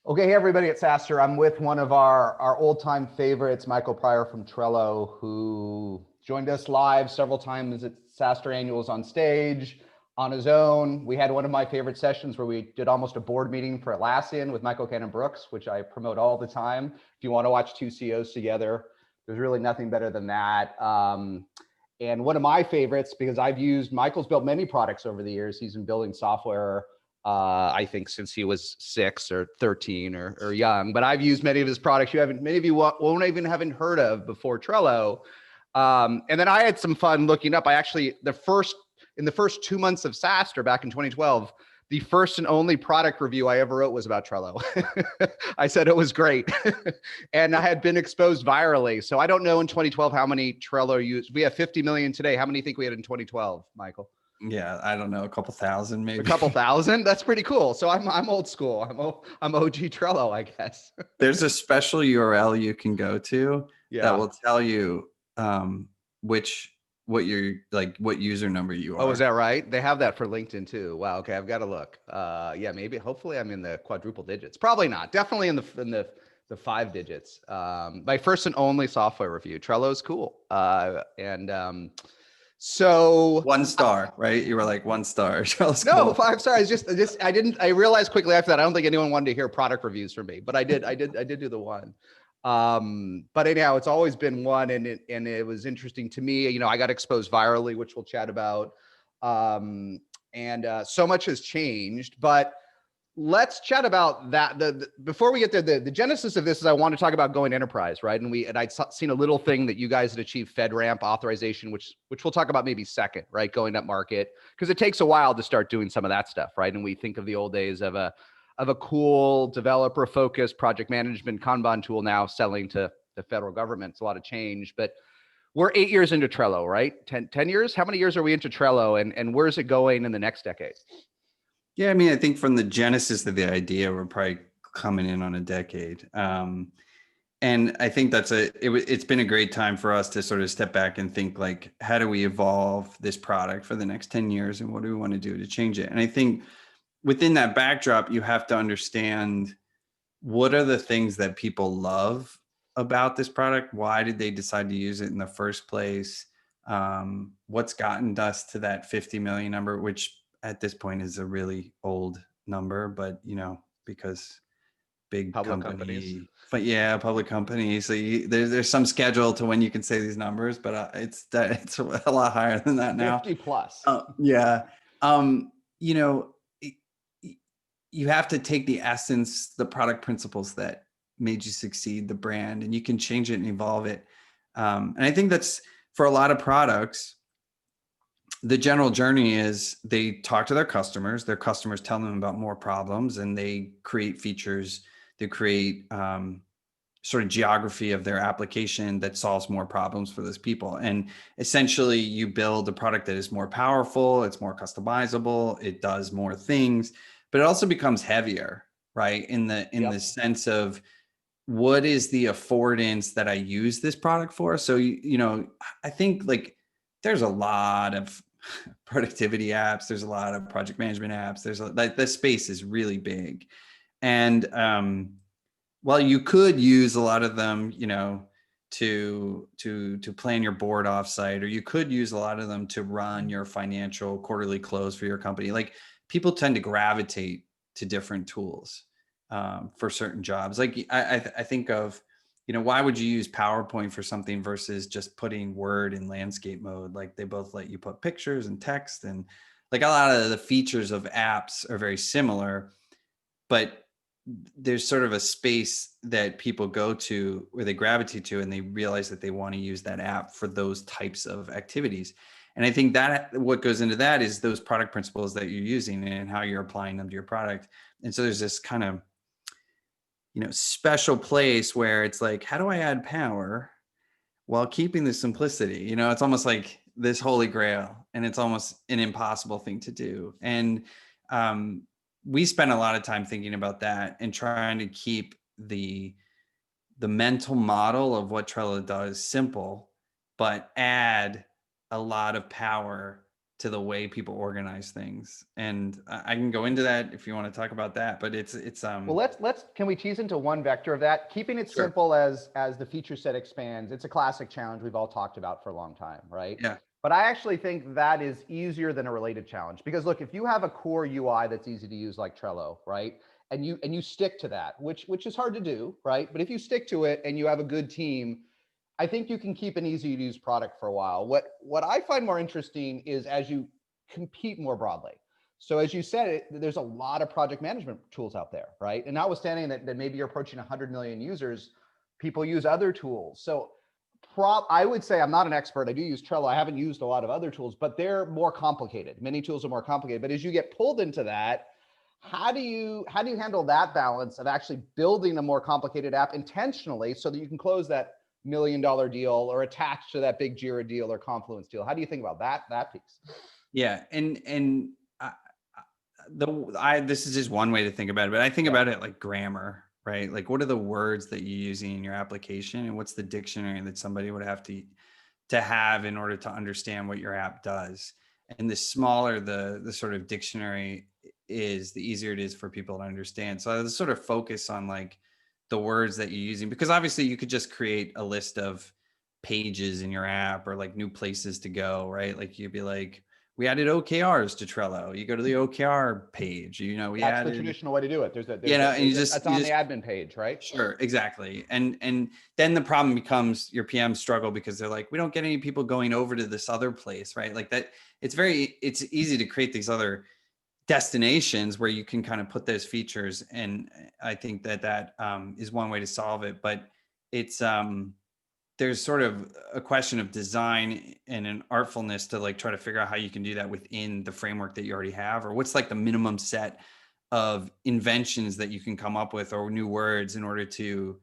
Okay, hey everybody, it's SaaStr. I'm with one of our old-time favorites, Michael Pryor from Trello, who joined us live several times at SaaStr Annuals on stage, on his own. We had one of my favorite sessions where we did almost a board meeting for Atlassian with Michael Cannon-Brookes, which I promote all the time. If you want to watch two CEOs together, there's really nothing better than that. And one of my favorites, because Michael's built many products over the years. He's been building software I think since he was 6 or 13 or young, but I've used many of his products many of you won't even haven't heard of before Trello. And then I had some fun looking up. In the first 2 months of SaaStr back in 2012, the first and only product review I ever wrote was about Trello. I said it was great. And I had been exposed virally. So I don't know in 2012 how many Trello used. We have 50 million today. How many do you think we had in 2012, Michael? Yeah, I don't know, a couple thousand maybe. A couple thousand? That's pretty cool. So I'm old school. I'm OG Trello, I guess. There's a special URL you can go to that will tell you what user number you are. Oh, is that right? They have that for LinkedIn too. Wow. Okay, I've got to look. Yeah, maybe. Hopefully, I'm in the quadruple digits. Probably not. Definitely in the 5 digits. My first and only software review. Trello is cool. So 1 star, right? You were like 1 star. No, cool. 5 stars. I realized quickly after that, I don't think anyone wanted to hear product reviews from me, but I did do the one. But anyhow, it's always been one. And it was interesting to me, I got exposed virally, which we'll chat about. So much has changed, but let's chat about that. Before we get there, the genesis of this is I want to talk about going enterprise, right? And I'd seen a little thing that you guys had achieved FedRAMP authorization, which we'll talk about maybe second, right? Going up market, because it takes a while to start doing some of that stuff, right? And we think of the old days of a cool developer-focused project management Kanban tool now selling to the federal government. It's a lot of change, but we're 8 years into Trello, right? 10 years? How many years are we into Trello, and where's it going in the next decade? Yeah, I mean, I think from the genesis of the idea, we're probably coming in on a decade. And I think it's been a great time for us to sort of step back and think like, how do we evolve this product for the next 10 years? And what do we want to do to change it? And I think within that backdrop, you have to understand what are the things that people love about this product? Why did they decide to use it in the first place? What's gotten us to that 50 million number, which at this point is a really old number, but because big public companies. But yeah, public companies. So there's some schedule to when you can say these numbers, but it's a lot higher than that now. 50 plus. Yeah. You have to take the essence, the product principles that made you succeed, the brand, and you can change it and evolve it. And I think that's for a lot of products. The general journey is they talk to their customers tell them about more problems, and they create features, they create sort of geography of their application that solves more problems for those people. And essentially you build a product that is more powerful, it's more customizable, it does more things, but it also becomes heavier, right? In the sense of what is the affordance that I use this product for? So, I think like there's a lot of productivity apps. There's a lot of project management apps. The space is really big. And while you could use a lot of them, to plan your board offsite, or you could use a lot of them to run your financial quarterly close for your company. Like people tend to gravitate to different tools for certain jobs. Like I think of, why would you use PowerPoint for something versus just putting Word in landscape mode? Like they both let you put pictures and text, and like a lot of the features of apps are very similar, but there's sort of a space that people go to where they gravitate to, and they realize that they want to use that app for those types of activities. And I think that what goes into that is those product principles that you're using and how you're applying them to your product. And so there's this kind of special place where it's like, how do I add power while keeping the simplicity? It's almost like this holy grail, and it's almost an impossible thing to do. And we spend a lot of time thinking about that and trying to keep the mental model of what Trello does simple, but add a lot of power to the way people organize things. And I can go into that if you want to talk about that, but it's Well, can we tease into one vector of that? Keeping it sure. simple as the feature set expands. It's a classic challenge we've all talked about for a long time, right? Yeah. But I actually think that is easier than a related challenge, because look, if you have a core UI that's easy to use like Trello, right? And you stick to that, which is hard to do, right? But if you stick to it and you have a good team, I think you can keep an easy to use product for a while. What I find more interesting is as you compete more broadly. So as you said, there's a lot of project management tools out there, right? And notwithstanding that maybe you're approaching 100 million users, people use other tools. So I would say I'm not an expert. I do use Trello. I haven't used a lot of other tools, but they're more complicated. Many tools are more complicated. But as you get pulled into that, how do you handle that balance of actually building a more complicated app intentionally so that you can close that $1 million deal or attach to that big Jira deal or Confluence deal? How do you think about that piece? Yeah. And this is just one way to think about it, but I think Yeah. about it like grammar, right? Like, what are the words that you're using in your application, and what's the dictionary that somebody would have to have in order to understand what your app does? And the smaller the sort of dictionary is, the easier it is for people to understand. So I was sort of focus on like the words that you're using, because obviously you could just create a list of pages in your app or like new places to go, right? Like you'd be like, we added OKRs to Trello. You go to the OKR page, we That's the added, traditional way to do it. and That's on the admin page, right? sure, exactly. And then the problem becomes your PMs struggle because they're like, we don't get any people going over to this other place, right? Like that, it's easy to create these other destinations where you can kind of put those features. And I think that is one way to solve it, but it's, there's sort of a question of design and an artfulness to like try to figure out how you can do that within the framework that you already have, or what's like the minimum set of inventions that you can come up with or new words in order to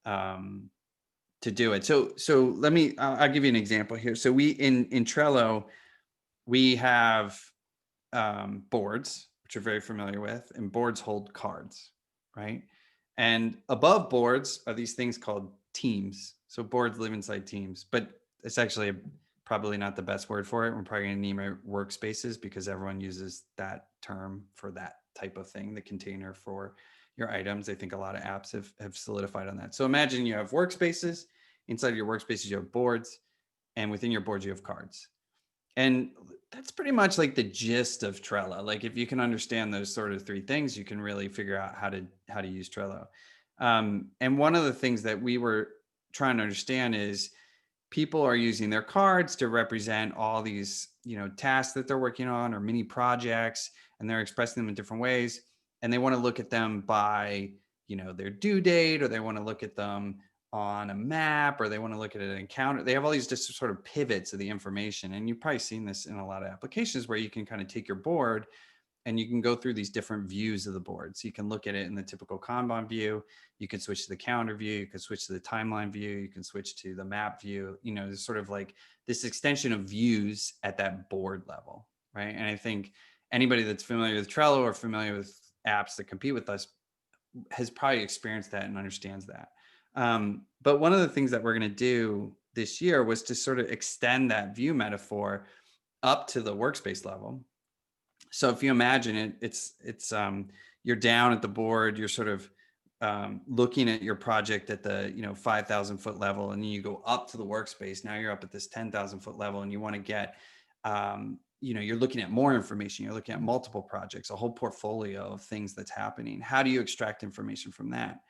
do it. So let me, I'll give you an example here. So we in Trello, we have boards, which you're very familiar with, and boards hold cards, right? And above boards are these things called teams. So boards live inside teams, but it's actually probably not the best word for it. We're probably going to name it workspaces because everyone uses that term for that type of thing, the container for your items. I think a lot of apps have solidified on that. So imagine you have workspaces. Inside your workspaces, you have boards, and within your boards, you have cards. And that's pretty much like the gist of Trello. Like if you can understand those sort of three things, you can really figure out how to use Trello. And one of the things that we were trying to understand is people are using their cards to represent all these, tasks that they're working on or mini projects, and they're expressing them in different ways. And they want to look at them by, their due date, or they want to look at them on a map, or they want to look at an encounter. They have all these just sort of pivots of the information. And you've probably seen this in a lot of applications where you can kind of take your board and you can go through these different views of the board. So you can look at it in the typical Kanban view. You can switch to the calendar view. You can switch to the timeline view. You can switch to the map view. There's sort of like this extension of views at that board level, right? And I think anybody that's familiar with Trello or familiar with apps that compete with us has probably experienced that and understands that. But one of the things that we're going to do this year was to sort of extend that view metaphor up to the workspace level. So if you imagine it, it's you're down at the board, you're sort of looking at your project at the 5,000 foot level, and then you go up to the workspace. Now you're up at this 10,000 foot level, and you want to get you're looking at more information. You're looking at multiple projects, a whole portfolio of things that's happening. How do you extract information from that?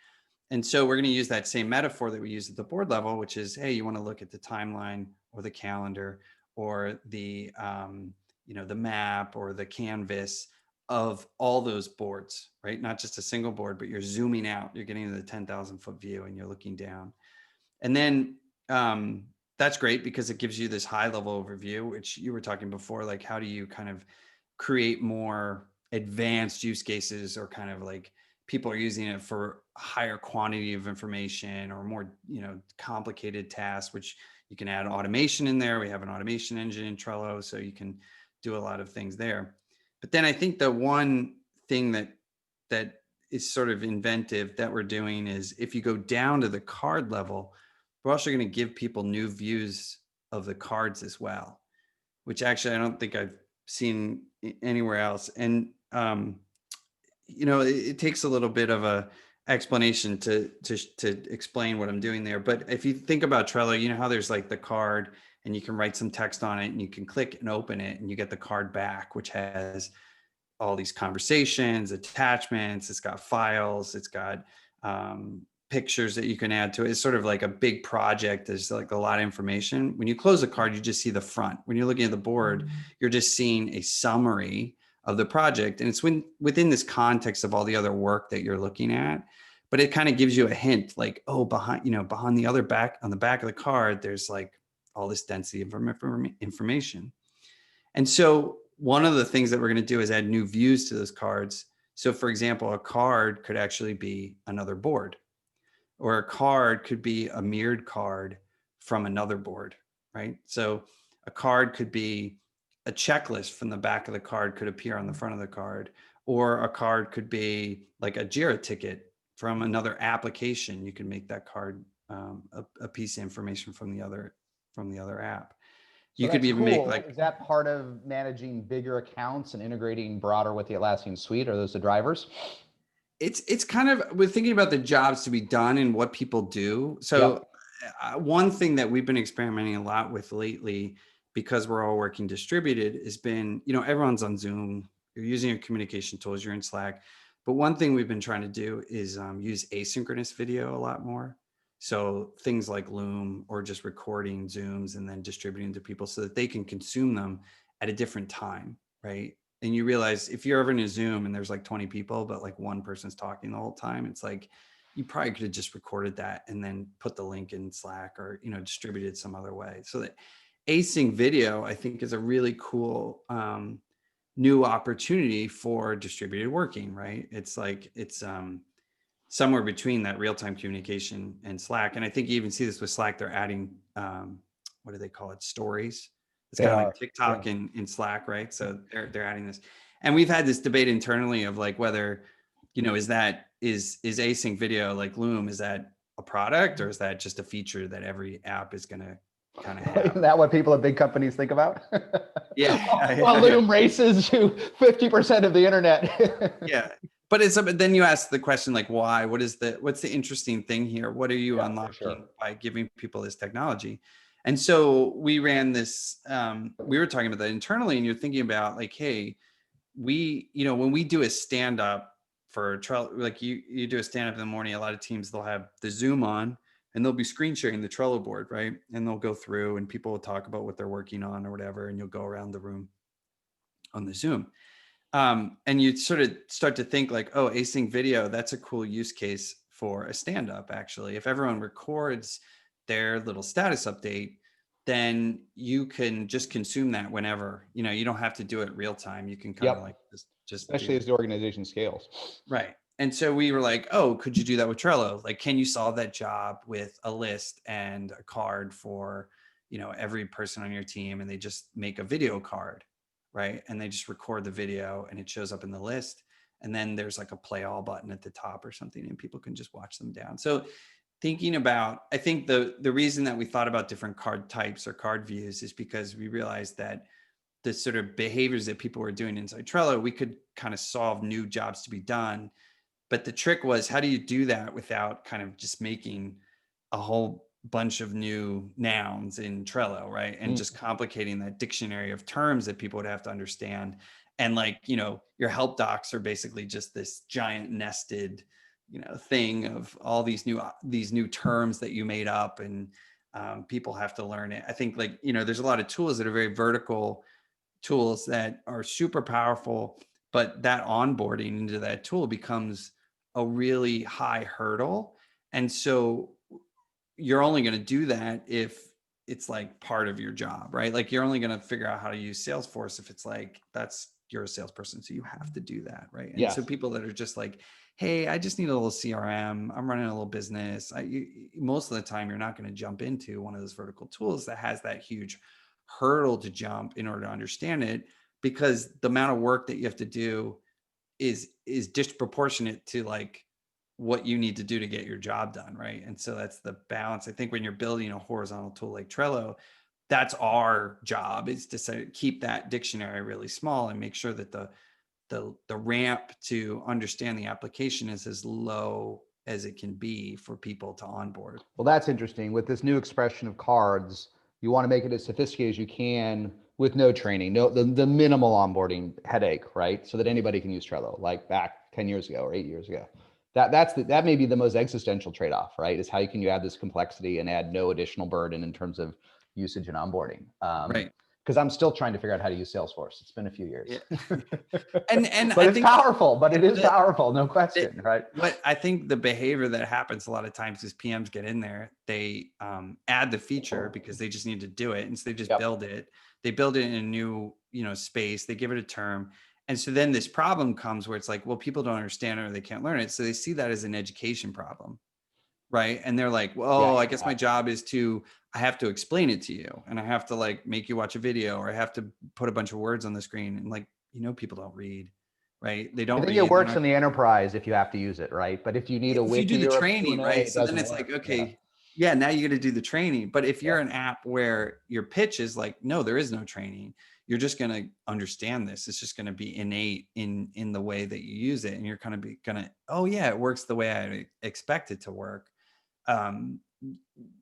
And so we're going to use that same metaphor that we use at the board level, which is, hey, you want to look at the timeline or the calendar or the the map or the canvas of all those boards, right? Not just a single board, but you're zooming out. You're getting to the 10,000 foot view and you're looking down. And then that's great because it gives you this high level overview, which you were talking before, like how do you kind of create more advanced use cases, or kind of like people are using it for a higher quantity of information or more, complicated tasks, which you can add automation in there. We have an automation engine in Trello, so you can do a lot of things there. But then I think the one thing that is sort of inventive that we're doing is if you go down to the card level, we're also going to give people new views of the cards as well, which actually I don't think I've seen anywhere else. And it takes a little bit of a explanation to explain what I'm doing there. But if you think about Trello, you know how there's like the card and you can write some text on it and you can click and open it and you get the card back, which has all these conversations, attachments, it's got files, it's got pictures that you can add to it. It's sort of like a big project. There's like a lot of information. When you close a card, you just see the front. When you're looking at the board, you're just seeing a summary of the project. And it's within this context of all the other work that you're looking at. But it kind of gives you a hint like, oh, behind the other back, on the back of the card, there's like all this density of information. And so one of the things that we're going to do is add new views to those cards. So for example, a card could actually be another board, or a card could be a mirrored card from another board, right? So a card could be a checklist from the back of the card could appear on the front of the card, or a card could be like a JIRA ticket from another application. You can make that card a piece of information from the other app. So You could even make like, is that part of managing bigger accounts and integrating broader with the Atlassian suite? Are those the drivers? it's kind of, we're thinking about the jobs to be done and what people do. So one thing that we've been experimenting a lot with lately, because we're all working distributed, has been, everyone's on Zoom, you're using your communication tools, you're in Slack. But one thing we've been trying to do is use asynchronous video a lot more. So things like Loom, or just recording Zooms and then distributing to people so that they can consume them at a different time, right? And you realize if you're ever in a Zoom and there's like 20 people, but like one person's talking the whole time, it's like, you probably could have just recorded that and then put the link in Slack, or, distributed some other way. So that async video, I think, is a really cool new opportunity for distributed working, right? It's like, it's somewhere between that real-time communication and Slack. And I think you even see this with Slack. They're adding, what do they call it? Stories. It's kind of like TikTok in Slack, right? So they're adding this. And we've had this debate internally of like whether, is async video like Loom, is that a product, or is that just a feature that every app is going to kind of have? Isn't that what people at big companies think about? Yeah. Well, Loom races to 50% of the internet. Yeah. But then you ask the question, like, why? What's the interesting thing here? What are you unlocking by giving people this technology? And so we ran this, we were talking about that internally, and you're thinking about like, hey, when we do a stand up for Trello, like you do a stand up in the morning, a lot of teams, they'll have the Zoom on and they'll be screen sharing the Trello board, right? And they'll go through and people will talk about what they're working on or whatever. And you'll go around the room on the Zoom. And you sort of start to think like, oh, async video, that's a cool use case for a stand-up. Actually, if everyone records their little status update, then you can just consume that whenever, you don't have to do it real time. You can kind of like just especially as the organization scales. Right. And so we were like, oh, could you do that with Trello? Like, can you solve that job with a list and a card for, every person on your team, and they just make a video card, right? And they just record the video and it shows up in the list. And then there's like a play all button at the top or something, and people can just watch them down. So thinking about, I think the reason that we thought about different card types or card views is because we realized that the sort of behaviors that people were doing inside Trello, we could kind of solve new jobs to be done. But the trick was, how do you do that without kind of just making a whole bunch of new nouns in Trello, right? And just complicating that dictionary of terms that people would have to understand. And like, your help docs are basically just this giant nested, thing of all these new terms that you made up, and people have to learn it. I think like, there's a lot of tools that are very vertical tools that are super powerful, but that onboarding into that tool becomes a really high hurdle. And so you're only going to do that if it's like part of your job, right? Like you're only going to figure out how to use Salesforce if it's like, you're a salesperson, so you have to do that, right? And so people that are just like, hey, I just need a little CRM, I'm running a little business, most of the time you're not going to jump into one of those vertical tools that has that huge hurdle to jump in order to understand it, because the amount of work that you have to do is disproportionate to like what you need to do to get your job done, right? And so that's the balance. I think when you're building a horizontal tool like Trello, that's our job, is to keep that dictionary really small and make sure that the ramp to understand the application is as low as it can be for people to onboard. Well, that's interesting. With this new expression of cards, you want to make it as sophisticated as you can with no training, the minimal onboarding headache, right? So that anybody can use Trello, like back 10 years ago or 8 years ago. That may be the most existential trade-off, right? Is how can you add this complexity and add no additional burden in terms of usage and onboarding. Right. Because I'm still trying to figure out how to use Salesforce. It's been a few years. Yeah. And but I it's think powerful, but it is powerful, no question, right? What I think the behavior that happens a lot of times is PMs get in there, they add the feature because they just need to do it. And so they just build it. They build it in a new, space, they give it a term. And so then this problem comes where it's like, well, people don't understand it or they can't learn it. So they see that as an education problem. Right. And they're like, well, I guess my job is I have to explain it to you, and I have to like make you watch a video, or I have to put a bunch of words on the screen. And like, people don't read, right? They don't I think read. it works in the enterprise if you have to use it, right? But if you need a If you do wiki the or a training, Q&A, right? it So then doesn't it's like, work. okay, now you got to do the training. But if you're an app where your pitch is like, no, there is no training, you're just going to understand this. It's just going to be innate in the way that you use it. And you're kind of oh yeah, it works the way I expect it to work.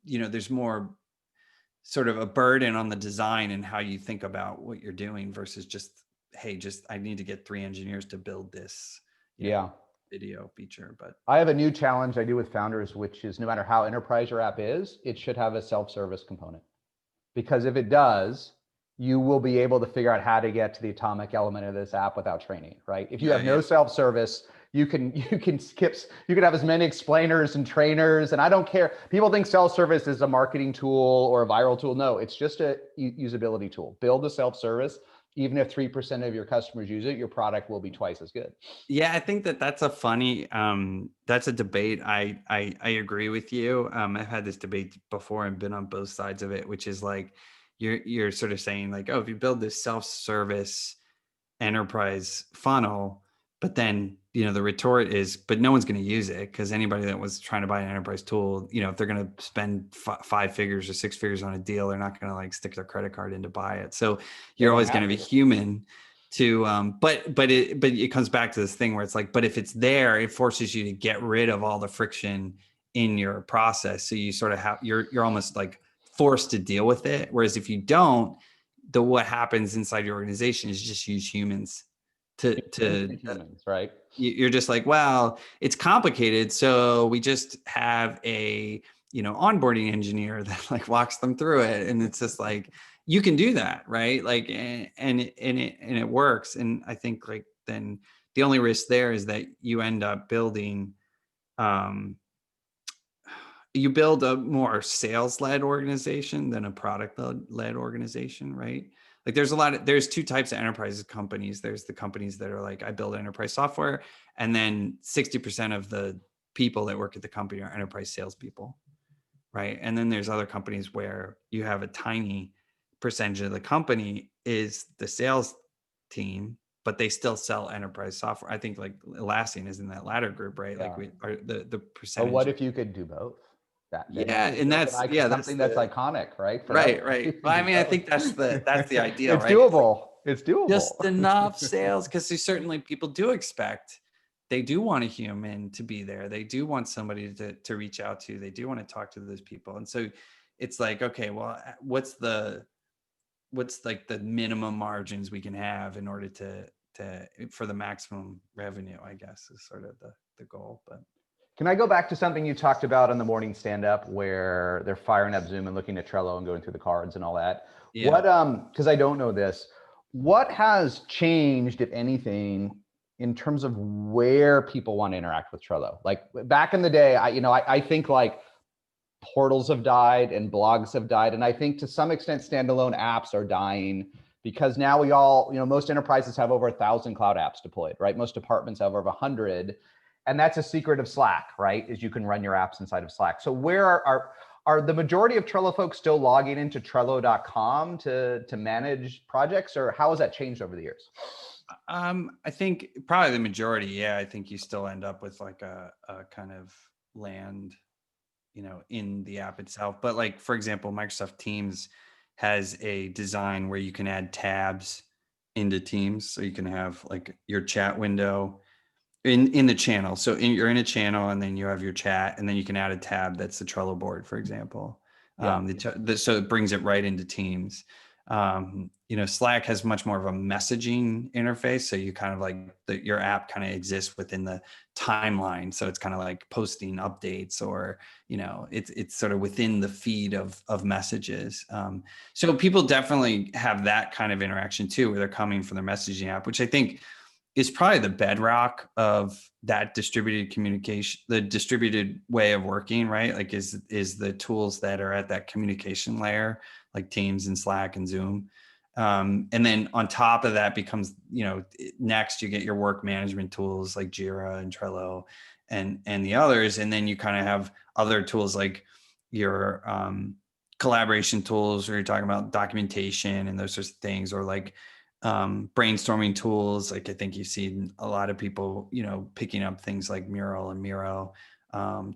There's more sort of a burden on the design and how you think about what you're doing versus just, hey, I need to get 3 engineers to build this video feature. But I have a new challenge I do with founders, which is no matter how enterprise your app is, it should have a self-service component. Because if it does, you will be able to figure out how to get to the atomic element of this app without training, right? If you have no self-service, you can have as many explainers and trainers, and I don't care. People think self-service is a marketing tool or a viral tool. No, it's just a usability tool. Build a self-service. Even if 3% of your customers use it, your product will be twice as good. Yeah, I think that's a funny, that's a debate. I agree with you. I've had this debate before and been on both sides of it, which is like, you're sort of saying like, oh, if you build this self-service enterprise funnel, but then, the retort is, but no one's going to use it, because anybody that was trying to buy an enterprise tool, if they're going to spend 5 figures or 6 figures on a deal, they're not going to like stick their credit card in to buy it. So you're always going to be human to, but it comes back to this thing where it's like, but if it's there, it forces you to get rid of all the friction in your process. So you sort of you're almost like forced to deal with it. Whereas if you don't, what happens inside your organization is just use humans to humans, right? You're just like, well, it's complicated, so we just have a onboarding engineer that like walks them through it, and it's just like, you can do that, right? Like, and it works. And I think like then the only risk there is that you end up building you build a more sales-led organization than a product-led organization, right? Like there's 2 types of enterprise companies. There's the companies that are like, I build enterprise software, and then 60% of the people that work at the company are enterprise salespeople, right? And then there's other companies where you have a tiny percentage of the company is the sales team, but they still sell enterprise software. I think like Atlassian is in that latter group, right? Like we are the percentage. But what if you could do both? And that's something that's iconic, right? Right. Well, I mean, I think that's the ideal. It's right? doable. It's doable. Just enough sales, because certainly people do expect, they do want a human to be there. They do want somebody to reach out to. They do want to talk to those people. And so it's like, okay, well, what's like the minimum margins we can have in order for the maximum revenue, I guess, is sort of the goal. But can I go back to something you talked about on the morning stand-up, where they're firing up Zoom and looking at Trello and going through the cards and all that? Yeah. What, because I don't know this, what has changed, if anything, in terms of where people want to interact with Trello? Like back in the day, I think like portals have died and blogs have died. And I think to some extent, standalone apps are dying, because now we all, most enterprises have over 1,000 cloud apps deployed, right? Most departments have over 100. And that's a secret of Slack, right? Is you can run your apps inside of Slack. So where are the majority of Trello folks still logging into Trello.com to manage projects, or how has that changed over the years? I think probably the majority. Yeah, I think you still end up with like a kind of land, in the app itself. But like, for example, Microsoft Teams has a design where you can add tabs into Teams. So you can have like your chat window in the channel. So you're in a channel and then you have your chat and then you can add a tab that's the Trello board, for example. Yeah. So it brings it right into Teams. Slack has much more of a messaging interface. So you kind of like your app kind of exists within the timeline. So it's kind of like posting updates or, it's sort of within the feed of messages. So people definitely have that kind of interaction too, where they're coming from their messaging app, which I think is probably the bedrock of that distributed communication, the distributed way of working, right? Like is the tools that are at that communication layer, like Teams and Slack and Zoom. And then on top of that becomes, next you get your work management tools like Jira and Trello and the others. And then you kind of have other tools like your collaboration tools, or you're talking about documentation and those sorts of things, or like brainstorming tools. Like I think you've seen a lot of people, picking up things like Mural and Miro,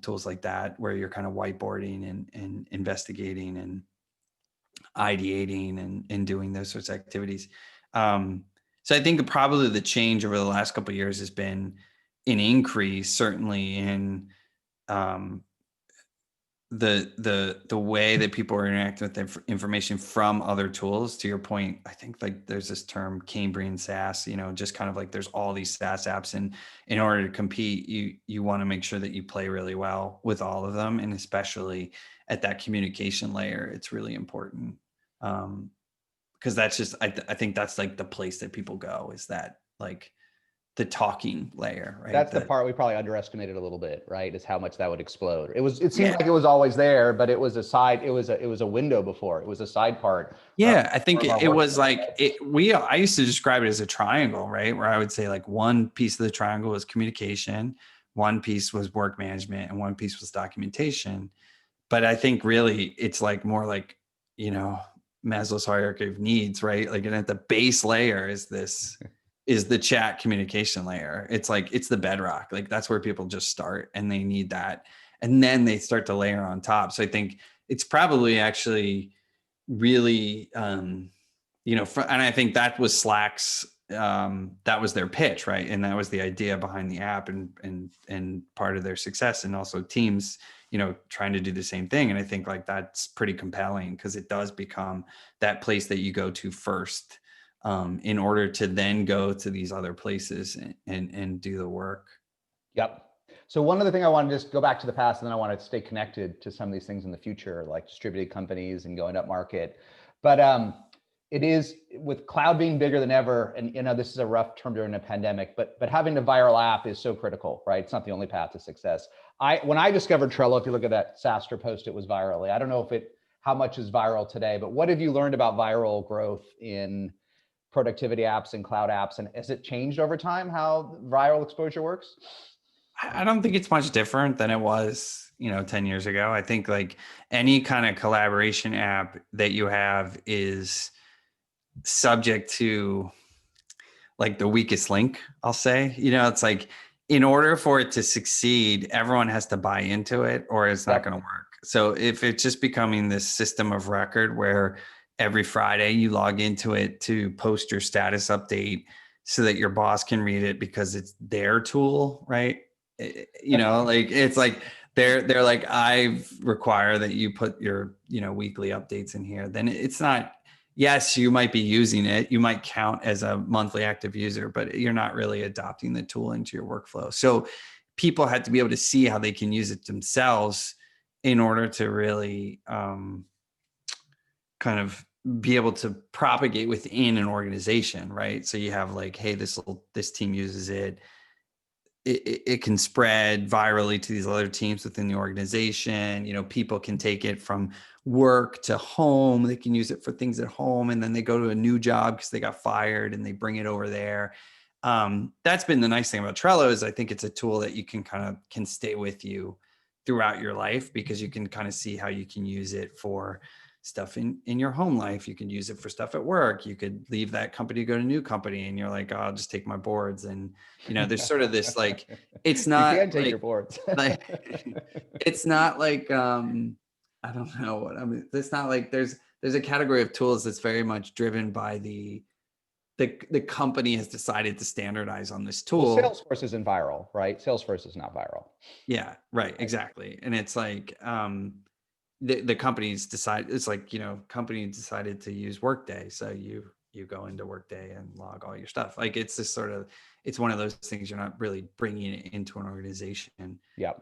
tools like that, where you're kind of whiteboarding and investigating and ideating and doing those sorts of activities. So I think probably the change over the last couple of years has been an increase, certainly in the way that people are interacting with information from other tools. To your point, I think like there's this term Cambrian SaaS, just kind of like there's all these SaaS apps, and in order to compete, you want to make sure that you play really well with all of them, and especially at that communication layer, it's really important. Because that's just I think that's like the place that people go, is that like the talking layer, right? That's the part we probably underestimated a little bit, right? Is how much that would explode. It seemed Yeah. like it was always there, but it was a side, it was a window before. It was a side part. Yeah, I think it was like I used to describe it as a triangle, right? Where I would say like one piece of the triangle was communication, one piece was work management, and one piece was documentation. But I think really it's like more like, Maslow's hierarchy of needs, right? Like, and at the base layer is the chat communication layer. It's like, it's the bedrock. Like that's where people just start, and they need that. And then they start to layer on top. So I think it's probably actually really, and I think that was Slack's, that was their pitch, right? And that was the idea behind the app and part of their success, and also Teams, trying to do the same thing. And I think like that's pretty compelling, because it does become that place that you go to first, in order to then go to these other places and do the work. Yep. So one other thing I want to just go back to the past, and then I want to stay connected to some of these things in the future, like distributed companies and going up market. But it is, with cloud being bigger than ever, and this is a rough term during a pandemic, but having a viral app is so critical, right? It's not the only path to success. When I discovered Trello, if you look at that SaaStr post, it was virally. I don't know how much is viral today, but what have you learned about viral growth in productivity apps and cloud apps? And has it changed over time how viral exposure works? I don't think it's much different than it was, 10 years ago. I think like any kind of collaboration app that you have is subject to like the weakest link, I'll say. It's like, in order for it to succeed, everyone has to buy into it, or it's not going to work. So if it's just becoming this system of record where every Friday you log into it to post your status update so that your boss can read it because it's their tool, right? Like it's like they're like, I require that you put your, weekly updates in here. Then it's not, yes, you might be using it. You might count as a monthly active user, but you're not really adopting the tool into your workflow. So people had to be able to see how they can use it themselves in order to really kind of be able to propagate within an organization, right? So you have like, hey, this team uses it. It can spread virally to these other teams within the organization. People can take it from work to home. They can use it for things at home, and then they go to a new job because they got fired and they bring it over there. That's been the nice thing about Trello, is I think it's a tool that you can stay with you throughout your life, because you can kind of see how you can use it for stuff in your home life. You can use it for stuff at work. You could leave that company, go to a new company, and you're like, oh, I'll just take my boards. And, there's sort of this, like, it's not, you can take like, your boards. like, it's not like, I don't know what I mean. It's not like there's there's a category of tools that's very much driven by the company has decided to standardize on this tool. Well, Salesforce isn't viral, right? Salesforce is not viral. Yeah, right, exactly. And it's like the companies decide, it's like, company decided to use Workday, so you go into Workday and log all your stuff. Like it's this sort of, it's one of those things you're not really bringing it into an organization. Yeah.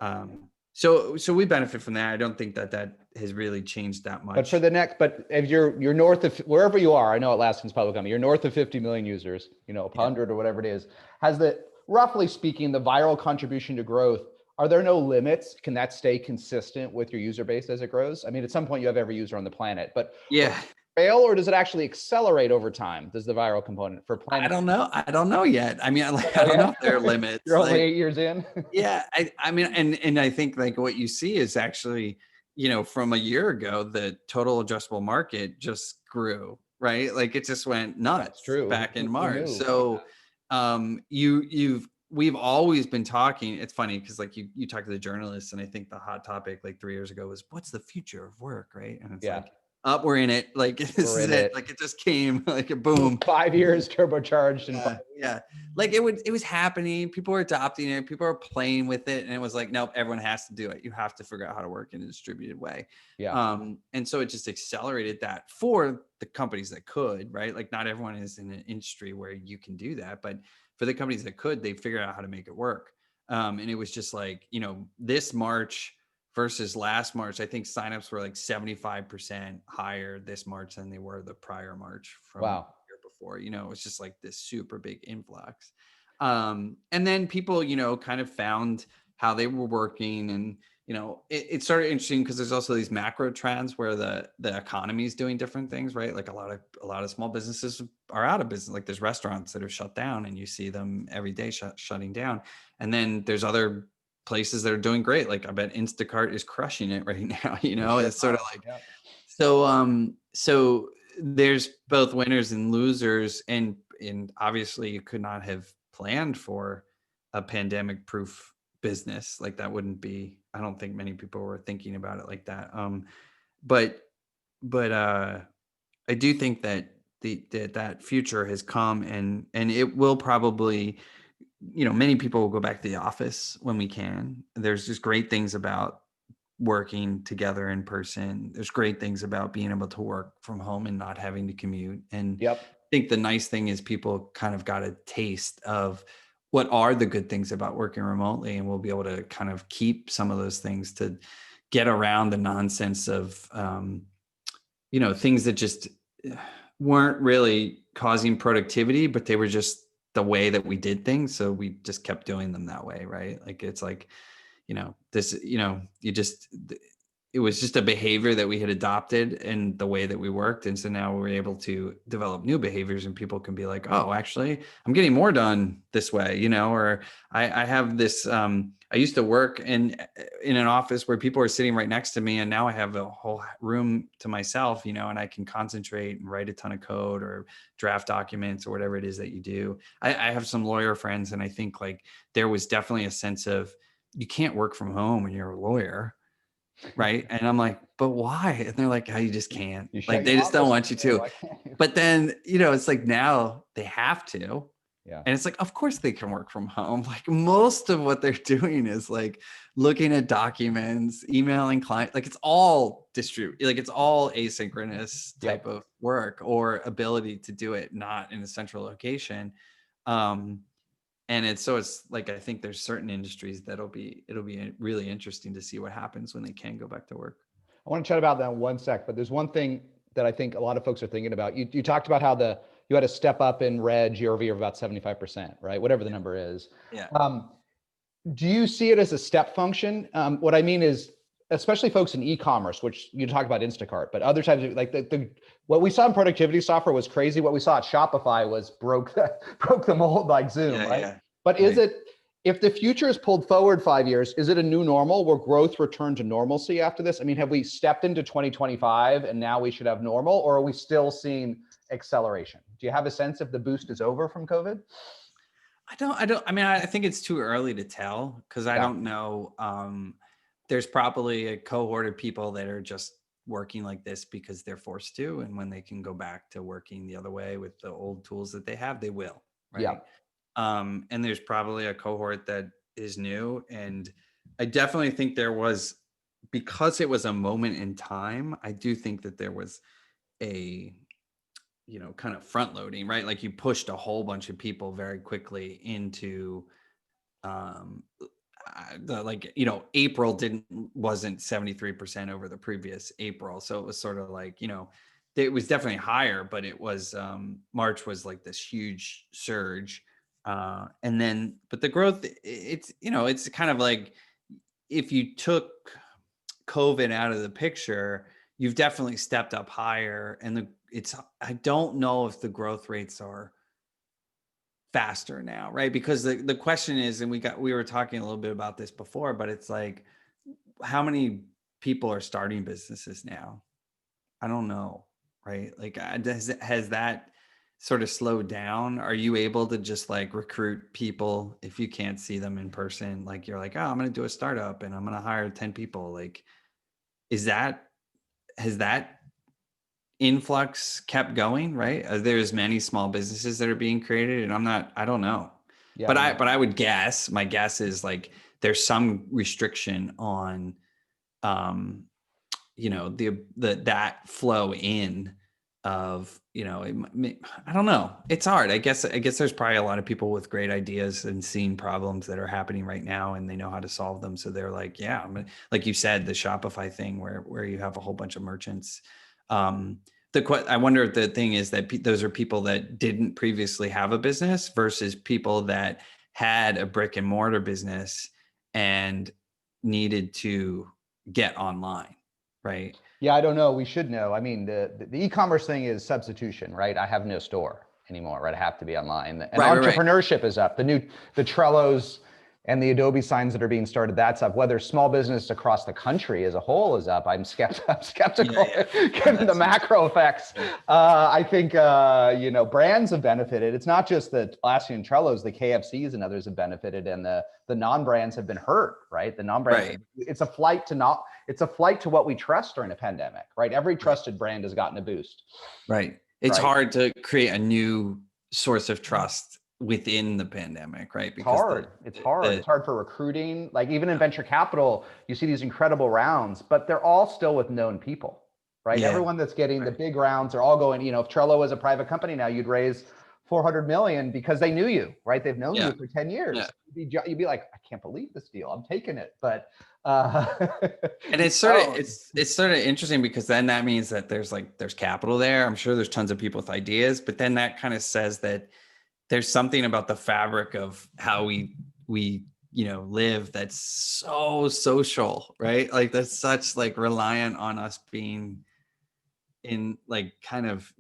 So we benefit from that. I don't think that has really changed that much. But for the next, but if you're north of wherever you are, I know Atlassian's public company, you're north of 50 million users, 100 or whatever it is, has the, roughly speaking, the viral contribution to growth, are there no limits? Can that stay consistent with your user base as it grows? I mean, at some point you have every user on the planet, but yeah. Fail, or does it actually accelerate over time? Does the viral component for planning? I don't know yet. I mean, I don't know if there are limits. You're only 8 years in. Yeah. I mean, and I think like what you see is actually, from a year ago, the total addressable market just grew, right? Like it just went nuts. That's true. Back in March. So we've always been talking. It's funny because like you talk to the journalists, and I think the hot topic like 3 years ago was, what's the future of work, right? And it's like, we're in it. Like this is it. Like it just came like a boom. 5 years turbocharged. Yeah. Like it was happening. People were adopting it. People were playing with it. And it was like, nope, everyone has to do it. You have to figure out how to work in a distributed way. Yeah. And so it just accelerated that for the companies that could, right? Like not everyone is in an industry where you can do that, but for the companies that could, they figured out how to make it work. And it was just like, this March versus last March, I think signups were like 75% higher this March than they were the prior March from the year before. It was just like this super big influx. And then people, kind of found how they were working, and it started interesting because there's also these macro trends where the economy is doing different things, right? Like a lot of small businesses are out of business. Like there's restaurants that are shut down, and you see them every day shutting down. And then there's other places that are doing great. Like I bet Instacart is crushing it right now. It's sort of like, so there's both winners and losers, and obviously you could not have planned for a pandemic proof business. Like that wouldn't be, I don't think many people were thinking about it like that. But I do think that that future has come, and it will probably, many people will go back to the office when we can. There's just great things about working together in person. There's great things about being able to work from home and not having to commute. And I think the nice thing is people kind of got a taste of what are the good things about working remotely, and we'll be able to kind of keep some of those things to get around the nonsense of, things that just weren't really causing productivity, but they were just the way that we did things. So we just kept doing them that way. Right. Like, it's like, it was just a behavior that we had adopted and the way that we worked. And so now we're able to develop new behaviors, and people can be like, oh, actually I'm getting more done this way, or I have this, I used to work in an office where people are sitting right next to me, and now I have a whole room to myself, and I can concentrate and write a ton of code or draft documents or whatever it is that you do. I have some lawyer friends, and I think like there was definitely a sense of, you can't work from home when you're a lawyer. Right. And I'm like, but why? And they're like, oh, you just can't. Like, they just don't want you to. But then, it's like now they have to. Yeah. And it's like, of course they can work from home. Like most of what they're doing is like looking at documents, emailing clients. Like it's all like it's all asynchronous type of work, or ability to do it not in a central location. And it's like, I think there's certain industries it'll be really interesting to see what happens when they can go back to work. I want to chat about that in one sec, but there's one thing that I think a lot of folks are thinking about. You talked about how you had a step up in reg year over year of about 75%, right? Whatever the number is. Yeah. Do you see it as a step function? What I mean is, especially folks in e-commerce, which you talk about Instacart, but other types of like what we saw in productivity software was crazy. What we saw at Shopify was broke the mold like Zoom, right? Yeah. But is it, if the future is pulled forward 5 years, is it a new normal? Will growth return to normalcy after this? I mean, have we stepped into 2025 and now we should have normal, or are we still seeing acceleration? Do you have a sense if the boost is over from COVID? I mean, I think it's too early to tell, because I don't know. There's probably a cohort of people that are just working like this because they're forced to, and when they can go back to working the other way with the old tools that they have, they will, Yeah. right? And there's probably a cohort that is new, and I definitely think there was, because it was a moment in time, I do think that there was a, kind of front loading, right? Like you pushed a whole bunch of people very quickly into um April wasn't 73% over the previous April, so it was sort of like, it was definitely higher, but it was March was like this huge surge, and then but the growth, it's kind of like, if you took COVID out of the picture, you've definitely stepped up higher, and I don't know if the growth rates are faster now, right? Because the question is, and we were talking a little bit about this before, but it's like, how many people are starting businesses now? I don't know, right? Like, has that sort of slowed down? Are you able to just like recruit people if you can't see them in person? Like, you're like, oh, I'm going to do a startup and I'm going to hire 10 people. Like, has that influx kept going, right? There's many small businesses that are being created, and I don't know. Yeah. But I would guess, my guess is like there's some restriction on that flow in of, I don't know. It's hard. I guess there's probably a lot of people with great ideas and seeing problems that are happening right now, and they know how to solve them. So they're like, yeah, like you said, the Shopify thing where you have a whole bunch of merchants. I wonder if the thing is that those are people that didn't previously have a business versus people that had a brick and mortar business and needed to get online, right? Yeah, I don't know. We should know. I mean, the e-commerce thing is substitution, right? I have no store anymore, right? I have to be online. And Right. entrepreneurship is up. The Trellos and the Adobe signs that are being started, that's up. Whether small business across the country as a whole is up, I'm skeptical given the macro effects. I think brands have benefited. It's not just the Atlassian Trellos, the KFCs and others have benefited, and the non-brands have been hurt, right? The non-brands, it's a flight to what we trust during a pandemic, right? Every trusted brand has gotten a boost. Right. It's hard to create a new source of trust within the pandemic, right? Because it's hard for recruiting. Like even in venture capital, you see these incredible rounds, but they're all still with known people, right? Yeah. Everyone that's getting the big rounds are all going, if Trello was a private company now, you'd raise 400 million because they knew you, right? They've known you for 10 years. Yeah. You'd be like, I can't believe this deal. I'm taking it. But and it's sort of it's sort of interesting, because then that means that there's capital there. I'm sure there's tons of people with ideas, but then that kind of says that there's something about the fabric of how we live that's so social, right? Like that's such like reliant on us being in like kind of,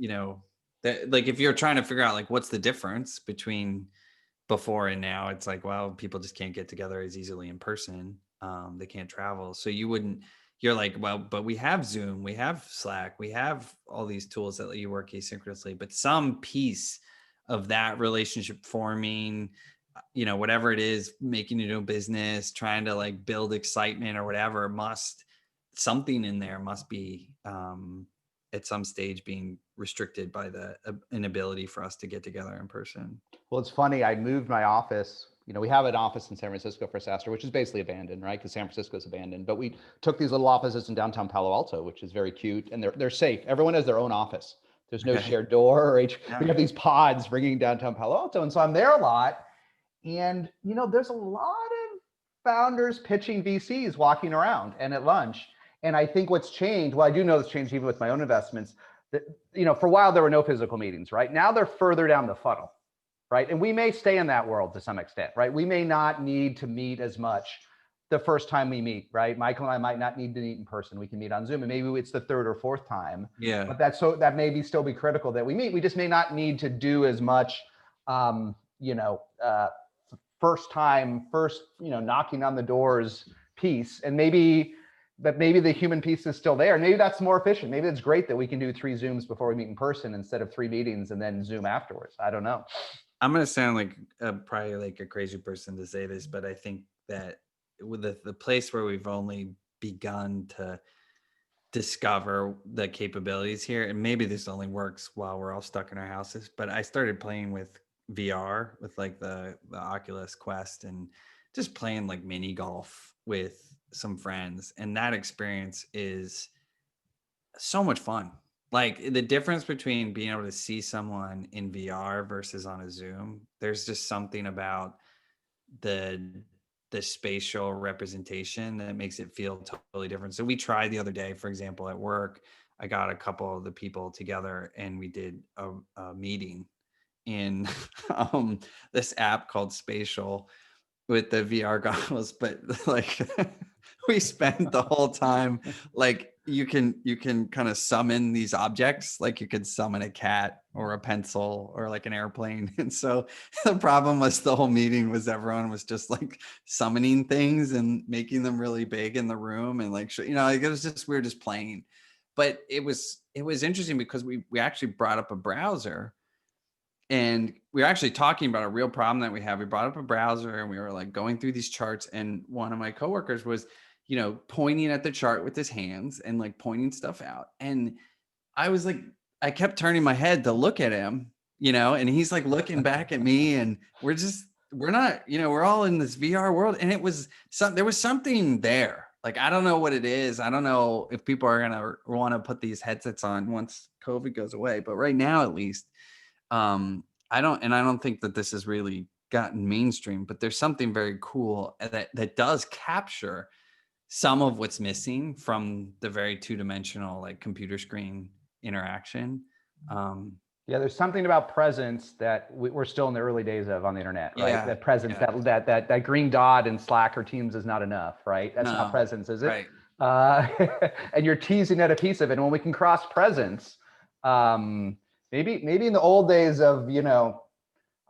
that, like if you're trying to figure out like what's the difference between before and now, it's like, well, people just can't get together as easily in person. They can't travel. So you're like, well, but we have Zoom, we have Slack, we have all these tools that let you work asynchronously, but some piece of that relationship forming, whatever it is, making a new business, trying to like build excitement or whatever, something in there must be at some stage being restricted by the inability for us to get together in person. Well, it's funny. I moved my office. We have an office in San Francisco for SaaStr, which is basically abandoned, right? Because San Francisco is abandoned. But we took these little offices in downtown Palo Alto, which is very cute, and they're safe. Everyone has their own office. There's no shared door. We have these pods bringing downtown Palo Alto, and so I'm there a lot. And there's a lot of founders pitching VCs walking around and at lunch. And I think what's changed, well, I do know it's changed even with my own investments, that, for a while there were no physical meetings, right? Now they're further down the funnel, right? And we may stay in that world to some extent, right? We may not need to meet as much the first time we meet, right? Michael and I might not need to meet in person. We can meet on Zoom, and maybe it's the third or fourth time. Yeah. But that may still be critical that we meet. We just may not need to do as much, first knocking on the doors piece. And maybe the human piece is still there. Maybe that's more efficient. Maybe it's great that we can do 3 Zooms before we meet in person instead of 3 meetings and then Zoom afterwards. I don't know. I'm going to sound like probably like a crazy person to say this, but I think that with the place where we've only begun to discover the capabilities here. And maybe this only works while we're all stuck in our houses, but I started playing with VR with like the Oculus Quest and just playing like mini golf with some friends. And that experience is so much fun. Like the difference between being able to see someone in VR versus on a Zoom, there's just something about the spatial representation that makes it feel totally different. So we tried the other day, for example, at work, I got a couple of the people together and we did a meeting in this app called Spatial with the VR goggles, but like we spent the whole time like you can kind of summon these objects, like you could summon a cat or a pencil or like an airplane. And so the problem was the whole meeting was everyone was just like summoning things and making them really big in the room and like like it was just we were just playing. But it was interesting because we actually brought up a browser. And we were actually talking about a real problem that we have. We brought up a browser and we were like going through these charts. And one of my coworkers was, pointing at the chart with his hands and like pointing stuff out. And I was like, I kept turning my head to look at him, and he's like looking back at me and we're not, we're all in this VR world. And there was something there. Like, I don't know what it is. I don't know if people are going to want to put these headsets on once COVID goes away, but right now, at least, I don't think that this has really gotten mainstream, but there's something very cool that does capture some of what's missing from the very two-dimensional like computer screen interaction. Yeah, there's something about presence that we're still in the early days of on the internet, right? Yeah, That presence, yeah. that green dot in Slack or Teams is not enough, right? That's not presence, is it? Right. And you're teasing at a piece of it. And when we can cross presence, maybe in the old days of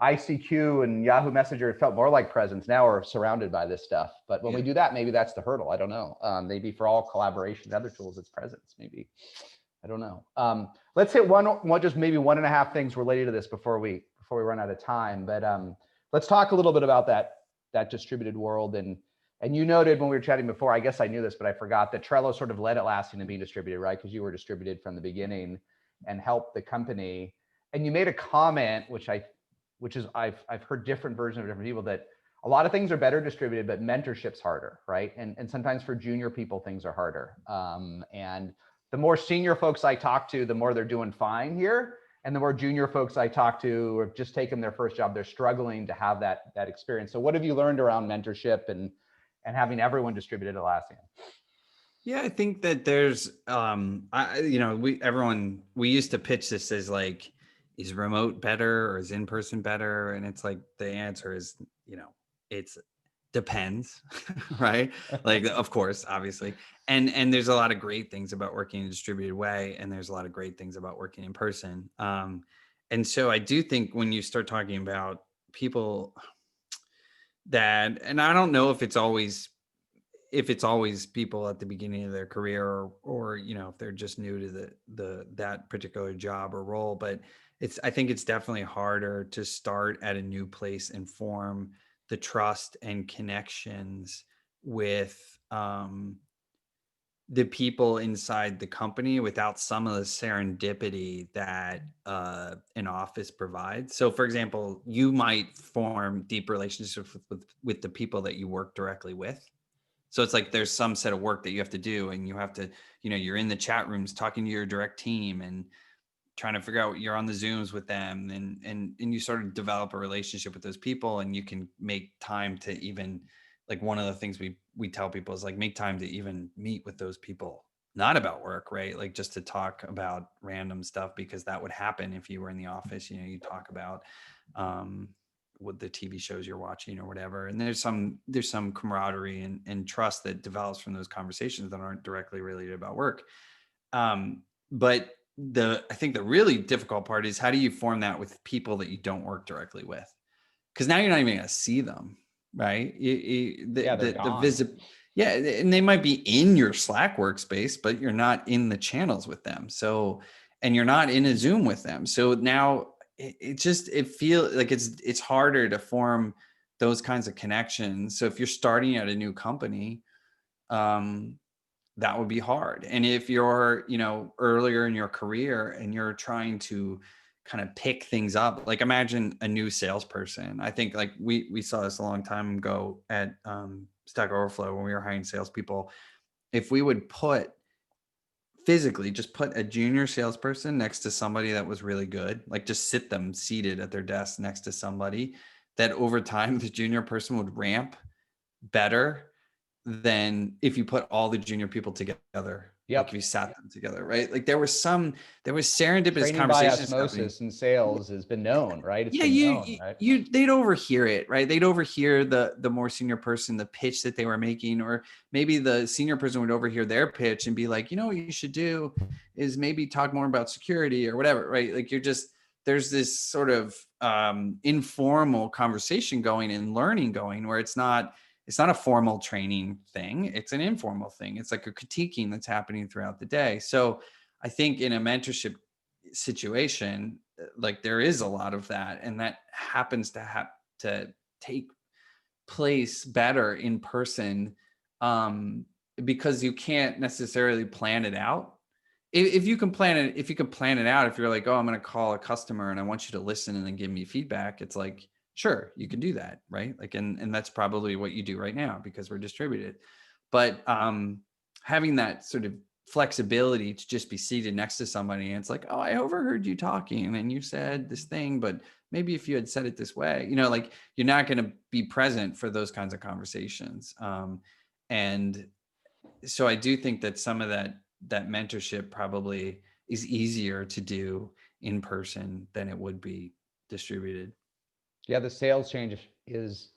ICQ and Yahoo Messenger, it felt more like presence. Now we're surrounded by this stuff. But when we do that, maybe that's the hurdle. I don't know. Maybe for all collaboration and other tools, it's presence. Maybe. I don't know. Let's hit just maybe 1.5 things related to this before we run out of time. But let's talk a little bit about that distributed world. And you noted when we were chatting before, I guess I knew this, but I forgot that Trello sort of led Atlassian to being distributed, right? Because you were distributed from the beginning and helped the company. And you made a comment, which I've heard different versions of different people, that a lot of things are better distributed, but mentorship's harder, right? And sometimes for junior people, things are harder. And the more senior folks I talk to, the more they're doing fine here. And the more junior folks I talk to have just taken their first job, they're struggling to have that experience. So what have you learned around mentorship and having everyone distributed at Atlassian? Yeah, I think that there's, we used to pitch this as like, is remote better or is in person better? And it's like, the answer is, it's depends, right? Like, of course, obviously. And there's a lot of great things about working in a distributed way. And there's a lot of great things about working in person. And so I do think when you start talking about people and I don't know if it's always people at the beginning of their career or if they're just new to that particular job or role, but I think it's definitely harder to start at a new place and form the trust and connections with the people inside the company without some of the serendipity that an office provides. So for example, you might form deep relationships with the people that you work directly with. So it's like there's some set of work that you have to do and you have to, you're in the chat rooms talking to your direct team and trying to figure out you're on the Zooms with them and you sort of develop a relationship with those people and you can make time to even, like, one of the things we tell people is like, make time to even meet with those people, not about work, right? Like just to talk about random stuff, because that would happen if you were in the office, you talk about, what the TV shows you're watching or whatever. And there's some camaraderie and trust that develops from those conversations that aren't directly related about work. But I think the really difficult part is how do you form that with people that you don't work directly with? Because now you're not even going to see them, right? They're gone. Yeah, and they might be in your Slack workspace, but you're not in the channels with them. So, and you're not in a Zoom with them. So now it feels like it's harder to form those kinds of connections. So if you're starting at a new company, that would be hard. And if you're, earlier in your career and you're trying to kind of pick things up, like imagine a new salesperson. I think like we saw this a long time ago at Stack Overflow when we were hiring salespeople. If we would physically just put a junior salesperson next to somebody that was really good, like just sit them seated at their desk next to somebody, that over time the junior person would ramp better than if you put all the junior people together. Yep. Like if you sat them together, right? Like there was serendipitous Training by conversations happening. osmosis in sales has been known, right? It's Yeah, been known, right? they'd overhear it, right? They'd overhear the more senior person, the pitch that they were making, or maybe the senior person would overhear their pitch and be like, what you should do is maybe talk more about security or whatever, right? Like there's this sort of informal conversation going and learning going where it's not a formal training thing. It's an informal thing. It's like a critiquing that's happening throughout the day. So I think in a mentorship situation, like there is a lot of that, and that happens to have to take place better in person, because you can't necessarily plan it out. If you can plan it, out, if you're like, oh, I'm going to call a customer and I want you to listen and then give me feedback, it's like, sure, you can do that, right? Like, and that's probably what you do right now because we're distributed. But having that sort of flexibility to just be seated next to somebody, and it's like, oh, I overheard you talking and you said this thing, but maybe if you had said it this way, like you're not going to be present for those kinds of conversations. And so I do think that some of that mentorship probably is easier to do in person than it would be distributed. Yeah, the sales change is,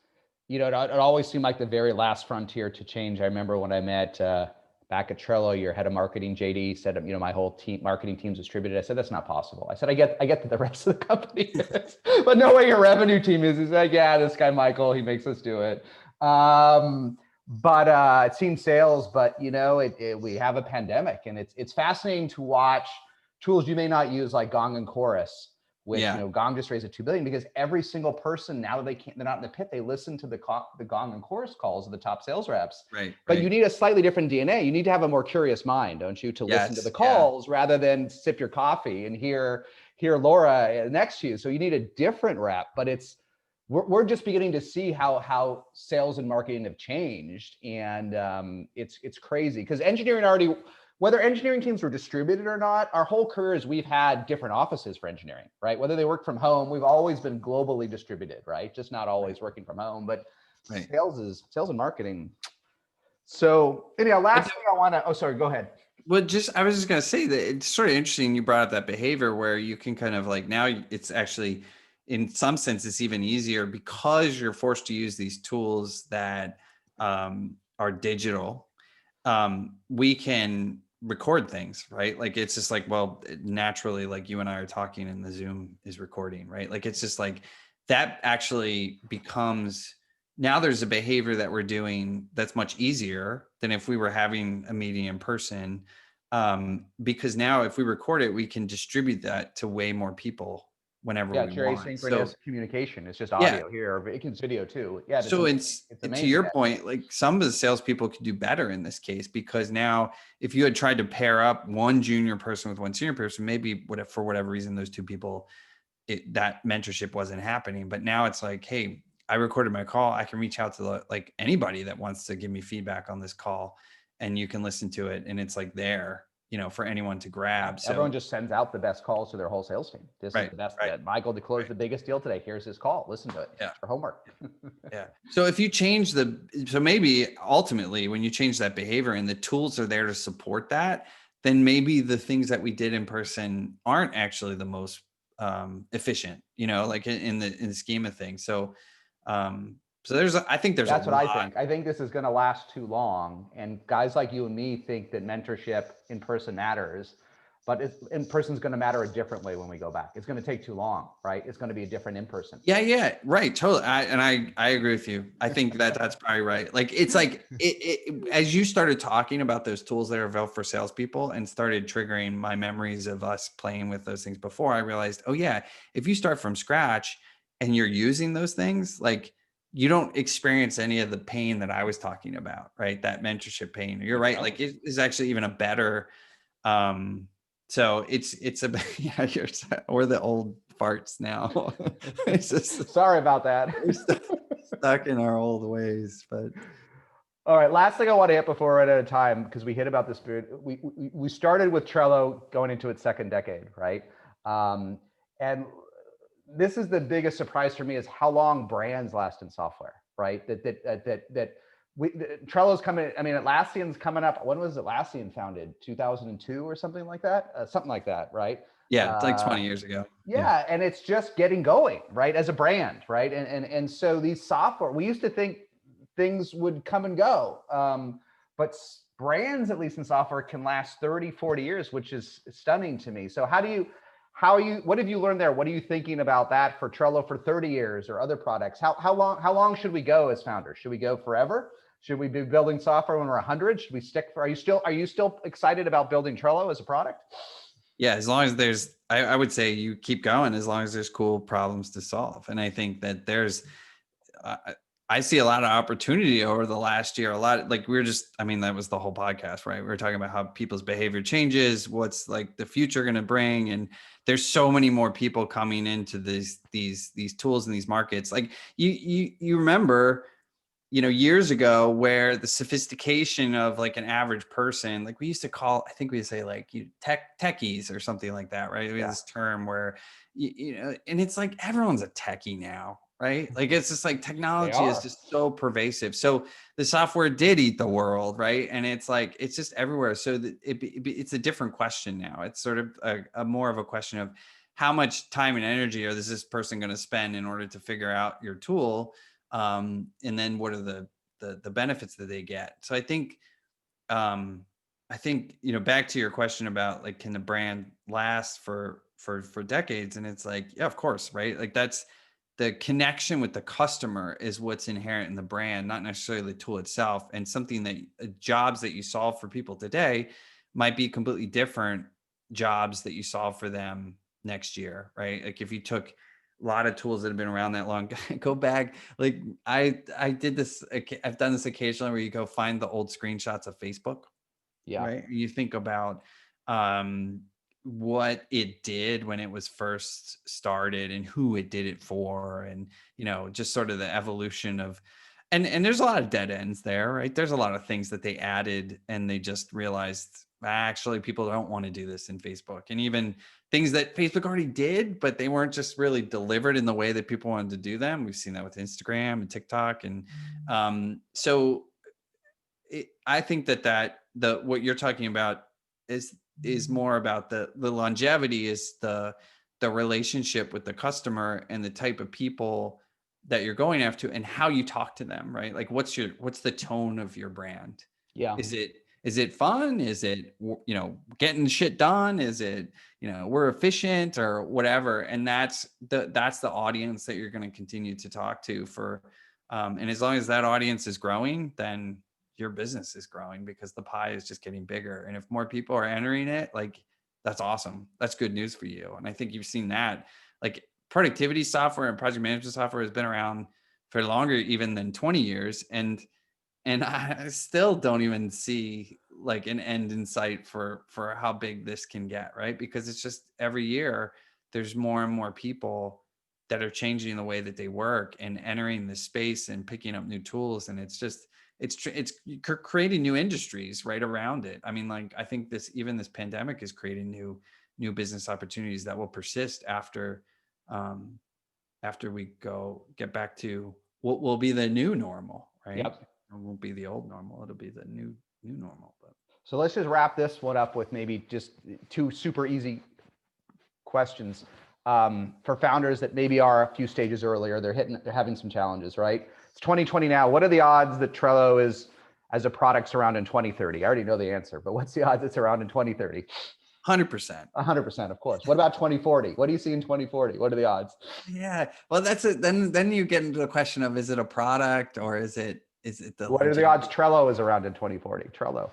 it always seemed like the very last frontier to change. I remember when I met back at Trello, your head of marketing, JD, said, my whole marketing team's distributed. I said, that's not possible. I said, I get that the rest of the company is, but no way your revenue team is. He's like, yeah, this guy, Michael, he makes us do it. But it seems sales, but we have a pandemic, and it's fascinating to watch tools you may not use like Gong and Chorus, which Gong just raised at 2 billion because every single person, now that they're not in the pit, they listen to the Gong and Chorus calls of the top sales reps. Right. But you need a slightly different DNA. You need to have a more curious mind, don't you, to listen to the calls rather than sip your coffee and hear Laura next to you. So you need a different rep, but we're just beginning to see how sales and marketing have changed, and it's crazy because engineering whether engineering teams were distributed or not, our whole careers we've had different offices for engineering, right? Whether they work from home, we've always been globally distributed, right? Just not always working from home, but sales and marketing. So anyhow, last thing I want to. Oh, sorry, go ahead. Well, I was just going to say that it's sort of interesting. You brought up that behavior where you can kind of like, now it's actually, in some sense, it's even easier because you're forced to use these tools that are digital. We can record things, right? Like, it's just like, well, naturally, like you and I are talking and the Zoom is recording, right? Like, it's just like that actually becomes, now there's a behavior that we're doing that's much easier than if we were having a meeting in person. Because now if we record it, we can distribute that to way more people whenever we want. Asynchronous communication. It's just audio here, but it's video too. Yeah. So it's to your point, like some of the salespeople could do better in this case, because now if you had tried to pair up one junior person with one senior person, maybe for whatever reason, those two people, that mentorship wasn't happening. But now it's like, hey, I recorded my call. I can reach out to like anybody that wants to give me feedback on this call, and you can listen to it. And it's like there, for anyone to grab. So everyone just sends out the best calls to their whole sales team. This is the best. Michael, to close the biggest deal today, here's his call. Listen to it. Yeah. For homework. Yeah. So if you change so maybe ultimately when you change that behavior and the tools are there to support that, then maybe the things that we did in person aren't actually the most efficient, like in the scheme of things. So, I think that's what I think. I think this is going to last too long. And guys like you and me think that mentorship in person matters, but in person is going to matter a different way when we go back. It's going to take too long, right? It's going to be a different in person. Yeah. Right. Totally. I agree with you. I think that's probably right. Like, it's like, as you started talking about those tools that are available for salespeople and started triggering my memories of us playing with those things before, I realized, oh yeah, if you start from scratch and you're using those things, like, you don't experience any of the pain that I was talking about, right? That mentorship pain. You're right. Like it is actually even a better, so it's a, yeah, we're the old farts now. It's just, sorry about that. we're stuck in our old ways, but. All right, last thing I want to hit before we're out of time, because we hit about this, we started with Trello going into its second decade, right? And this is the biggest surprise for me, is how long brands last in software, right? Trello's coming, I mean, Atlassian's coming up. When was Atlassian founded? 2002 or something like that? Something like that, right? Yeah, like 20 years ago. Yeah, and it's just getting going, right? As a brand, right? And so these software, we used to think things would come and go. But brands, at least in software, can last 30, 40 years, which is stunning to me. So what have you learned there? What are you thinking about that for Trello for 30 years or other products? How long should we go as founders? Should we go forever? Should we be building software when we're 100? Should we stick are you still excited about building Trello as a product? Yeah, as long as there's, I would say you keep going as long as there's cool problems to solve. And I think that there's, I see a lot of opportunity over the last year. A lot, like I mean, that was the whole podcast, right? We were talking about how people's behavior changes, what's like the future going to bring. And there's so many more people coming into these tools and these markets. Like you remember, years ago, where the sophistication of like an average person, like we used to call, I think we say like techies or something like that, right? We have this term where, and it's like everyone's a techie now, right? Like it's just like technology is just so pervasive. So the software did eat the world, right? And it's like, it's just everywhere. So it's a different question now. It's sort of a more of a question of how much time and energy is this person going to spend in order to figure out your tool? And then what are the benefits that they get? So I think, back to your question about like, can the brand last for decades? And it's like, yeah, of course, right? Like that's the connection with the customer is what's inherent in the brand, not necessarily the tool itself. And something that jobs that you solve for people today might be completely different jobs that you solve for them next year, right? Like if you took a lot of tools that have been around that long, go back. Like I did this, I've done this occasionally where you go find the old screenshots of Facebook. Yeah. Right. You think about what it did when it was first started and who it did it for. And, just sort of the evolution of, and there's a lot of dead ends there, right? There's a lot of things that they added and they just realized, actually, people don't want to do this in Facebook. And even things that Facebook already did, but they weren't just really delivered in the way that people wanted to do them. We've seen that with Instagram and TikTok. And I think that what you're talking about is more about the longevity, is the relationship with the customer and the type of people that you're going after and how you talk to them, right? Like what's the tone of your brand? Yeah. Is it fun? Is it, getting shit done? Is it, we're efficient or whatever? And that's the audience that you're going to continue to talk to for, and as long as that audience is growing, then your business is growing because the pie is just getting bigger. And if more people are entering it, like that's awesome. That's good news for you. And I think you've seen that, like productivity software and project management software has been around for longer even than 20 years. And I still don't even see like an end in sight for how big this can get, right? Because it's just every year there's more and more people that are changing the way that they work and entering the space and picking up new tools. And it's creating new industries right around it. I mean, like, I think this pandemic is creating new business opportunities that will persist after we get back to what will be the new normal, right? Yep. It won't be the old normal. It'll be the new normal. But so let's just wrap this one up with maybe just two super easy questions for founders that maybe are a few stages earlier. They're having some challenges, right? It's 2020 now. What are the odds that Trello is as a product's around in 2030? I already know the answer, but what's the odds it's around in 2030? 100%. 100%, of course. What about 2040? What do you see in 2040? What are the odds? Yeah, well, that's it. Then you get into the question of, is it a product or is it the? What are the odds Trello is around in 2040? Trello.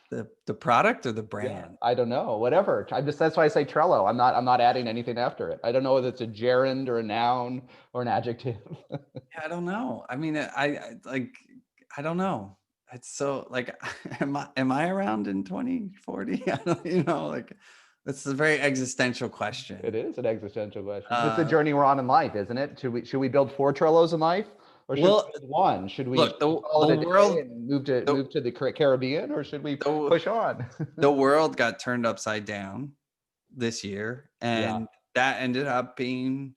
The product or the Yeah, brand? I don't know, whatever. That's why I say Trello. I'm not adding anything after it. I don't know whether it's a gerund or a noun or an adjective. I don't know. I mean, I like, I don't know. It's so like, am I around in 2040? I don't, like, that's a very existential question. It is an existential question. It's the Uh, journey we're on in life, isn't it? Should we build 4 Trellos in life, or should well, we build one? Should we look, call the it a day world, and move to the, the Caribbean, or should we the, push on? the world got turned upside down this year, Yeah, and that ended up being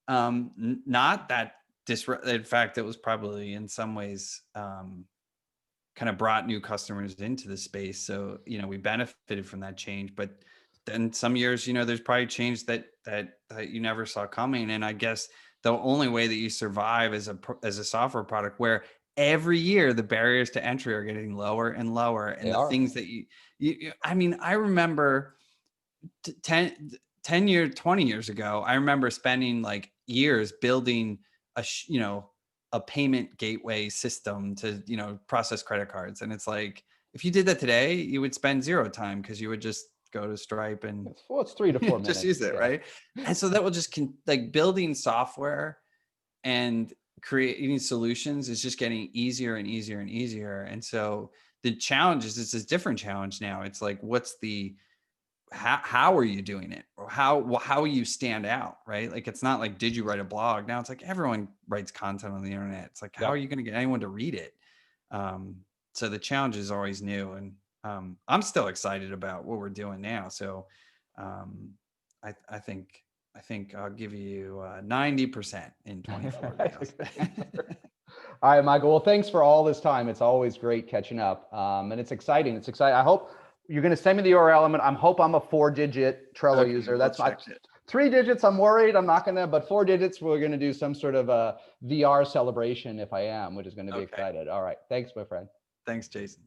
not that disrupt. In fact, it was probably in some ways kind of brought new customers into the space. So, we benefited from that change. But then some years, there's probably change that you never saw coming. And I guess the only way that you survive as a software product, where every year the barriers to entry are getting lower and lower, and they the are. things that I mean, I remember 10 years, 20 years ago, I remember spending like years building a payment gateway system to, process credit cards. And it's like, if you did that today, you would spend zero time, because you would just go to Stripe and It's 3 to 4 just minutes. use it. Yeah. Right. And so that will just like building software and creating solutions is just getting easier and easier and easier. And so the challenge is, it's a different challenge now. It's like, how are you doing it, or how you stand out, right? Like, it's not like, did you write a blog? Now it's like everyone writes content on the internet. It's like, how Yep. are you going to get anyone to read it? So the challenge is always new, and I'm still excited about what we're doing now. So I think I'll give you 90% in 2040. All right, Michael. Well, thanks for all this time. It's always great catching up. And it's exciting. It's exciting. I hope you're going to send me the URL. I'm a 4-digit Trello Okay, user. we'll That's my check it. 3 digits. I'm worried. I'm not going to, but 4 digits, we're going to do some sort of a VR celebration if I am, which is going to be Okay. excited. All right. Thanks, my friend. Thanks, Jason.